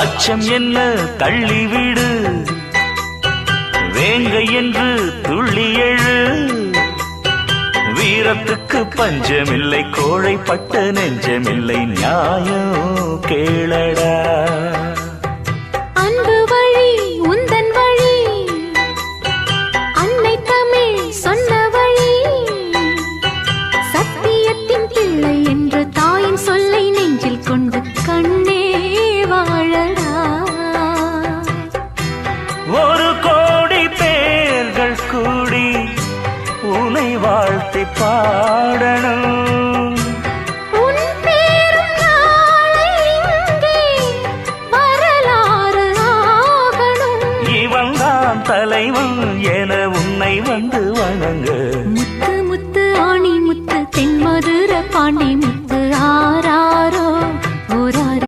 அச்சம் என்ன தள்ளிவிடு, வேங்க என்று துள்ளி எழு. வீரத்துக்கு பஞ்சமில்லை, கோழைப்பட்ட நெஞ்சமில்லை, நியாயம் கேள.